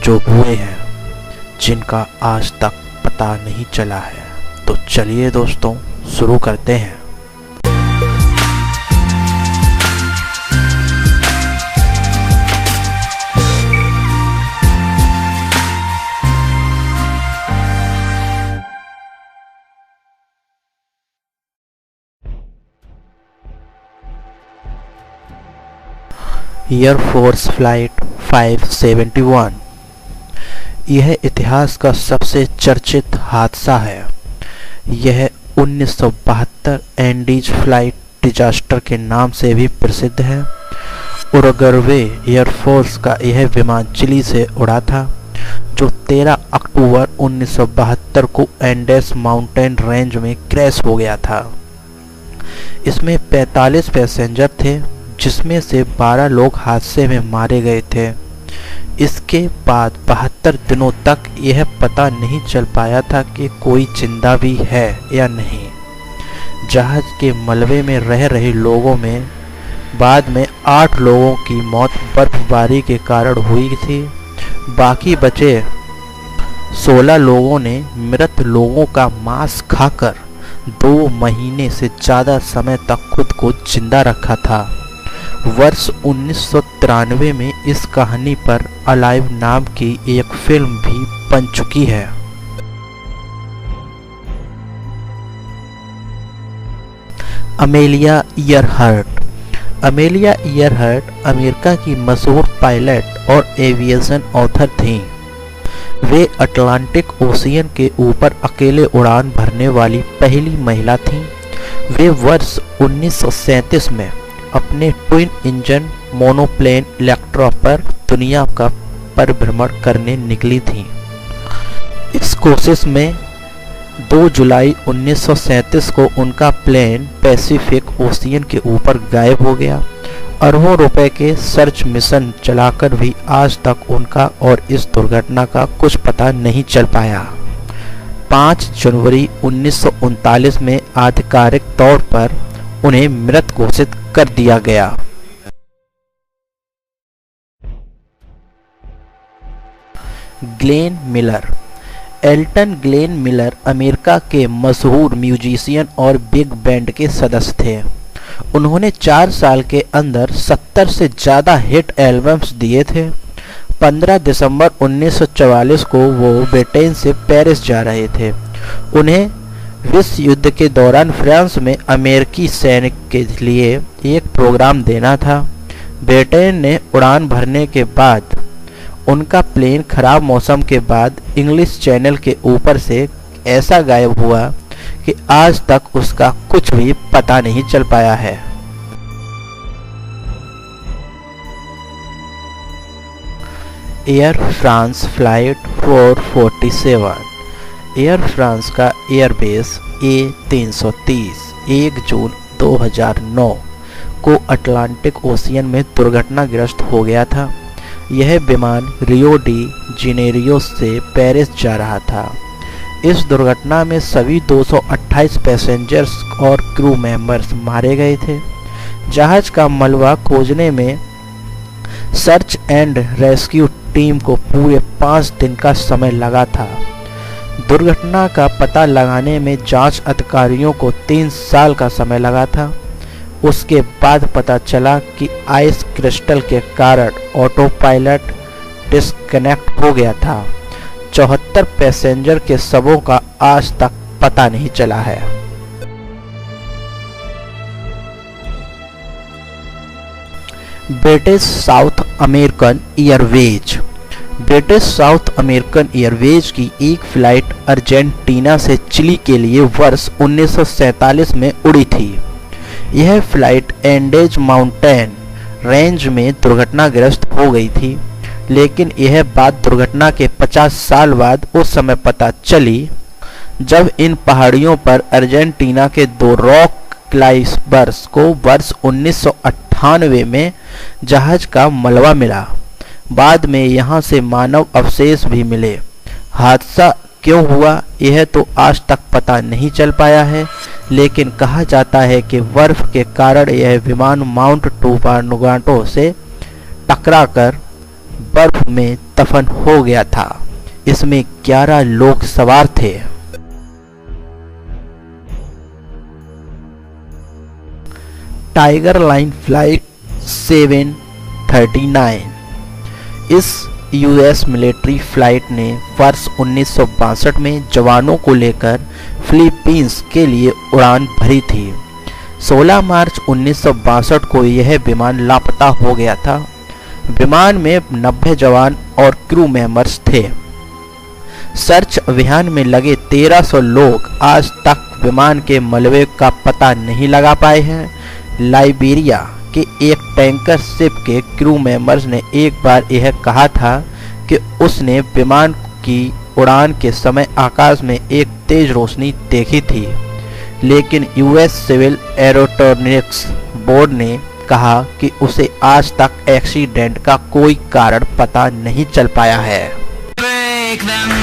जो हुए हैं जिनका आज तक पता नहीं चला है। तो चलिए दोस्तों शुरू करते हैं। एयरफोर्स फ्लाइट 571 यह इतिहास का सबसे चर्चित हादसा है। यह 1972 एंडीज फ्लाइट डिजास्टर के नाम से भी प्रसिद्ध है। उरुग्वे एयरफोर्स का यह विमान चिली से उड़ा था, जो 13 अक्टूबर 1972 को एंडेस माउंटेन रेंज में क्रैश हो गया था। इसमें 45 पैसेंजर थे, जिसमें से 12 लोग हादसे में मारे गए थे। इसके बाद 72 दिनों तक यह पता नहीं चल पाया था कि कोई जिंदा भी है या नहीं। जहाज के मलबे में रह रहे लोगों में बाद में 8 लोगों की मौत बर्फबारी के कारण हुई थी। बाकी बचे 16 लोगों ने मृत लोगों का मांस खाकर 2 महीने से ज़्यादा समय तक खुद को जिंदा रखा था। वर्ष 1993 में इस कहानी पर अलाइव नाम की एक फिल्म भी बन चुकी है। अमेलिया ईयरहर्ट अमेरिका की मशहूर पायलट और एविएशन ऑथर थीं। वे अटलांटिक ओशियन के ऊपर अकेले उड़ान भरने वाली पहली महिला थीं। वे वर्ष 1937 में अपने ट्विन इंजन मोनोप्लेन इलेक्ट्रा पर दुनिया का परिभ्रमण करने निकली थीं। इस कोशिश में 2 जुलाई 1937 को उनका प्लेन पैसिफिक ओशियन के ऊपर गायब हो गया। अरबों रुपए के सर्च मिशन चलाकर भी आज तक उनका और इस दुर्घटना का कुछ पता नहीं चल पाया। 5 जनवरी 1939 में आधिकारिक तौर पर उन्हें मृत घोषित कर दिया गया। Glenn Miller Alton Glenn Miller America के मशहूर म्यूजिशियन और बिग बैंड के सदस्य थे। उन्होंने 4 साल के अंदर 70 से ज़्यादा हिट एल्बम्स दिए थे। 15 दिसंबर 1944 को वो ब्रिटेन से पेरिस जा रहे थे। उन्हें विश्व युद्ध के दौरान फ्रांस में अमेरिकी सैनिक के लिए एक प्रोग्राम देना था। ब्रिटेन ने उड़ान भरने के बाद उनका प्लेन खराब मौसम के बाद इंग्लिश चैनल के ऊपर से ऐसा गायब हुआ कि आज तक उसका कुछ भी पता नहीं चल पाया है। Air France flight 447 air France का एयरबेस A330 1 जून 2009 को अटलांटिक ओशियन में दुर्घटनाग्रस्त हो गया था। यह विमान रियो डी जेनेरियो से पेरिस जा रहा था। इस दुर्घटना में सभी 228 पैसेंजर्स और क्रू मेंबर्स मारे गए थे। जहाज का मलबा खोजने में सर्च एंड रेस्क्यू टीम को पूरे 5 दिन का समय लगा था। दुर्घटना का पता लगाने में जांच अधिकारियों को 3 साल का समय लगा था। उसके बाद पता चला कि आइस क्रिस्टल के कारण ऑटो पायलट डिस्कनेक्ट हो गया था। 74 पैसेंजर के शवों का आज तक पता नहीं चला है। ब्रिटिश साउथ अमेरिकन एयरवेज की एक फ्लाइट अर्जेंटीना से चिली के लिए वर्ष 1947 में उड़ी थी। यह फ्लाइट एंडेज माउंटेन रेंज में दुर्घटनाग्रस्त हो गई थी, लेकिन यह बात दुर्घटना के 50 साल बाद उस समय पता चली जब इन पहाड़ियों पर अर्जेंटीना के 2 रॉक क्लाइंबर्स को वर्ष 1998 में जहाज का मलबा मिला। बाद में यहाँ से मानव अवशेष भी मिले। हादसा क्यों हुआ यह तो आज तक पता नहीं चल पाया है, लेकिन कहा जाता है कि बर्फ के कारण यह विमान माउंट टूबानुगाटो से टकराकर बर्फ में दफन हो गया था। इसमें 11 लोग सवार थे। टाइगर लाइन फ्लाइट 739 इस यूएस मिलिट्री फ्लाइट ने वर्ष 1962 में जवानों को लेकर फिलीपींस के लिए उड़ान भरी थी। 16 मार्च 1962 को यह विमान लापता हो गया था। विमान में 90 जवान और क्रू मेंबर्स थे। सर्च अभियान में लगे 1300 लोग आज तक विमान के मलबे का पता नहीं लगा पाए हैं। लाइबेरिया के एक टैंकर शिप के क्रू मेंबर्स ने एक बार यह कहा था कि उसने विमान की उड़ान के समय आकाश में एक तेज रोशनी देखी थी, लेकिन यूएस सिविल एरोनॉटिक्स बोर्ड ने कहा कि उसे आज तक एक्सीडेंट का कोई कारण पता नहीं चल पाया है।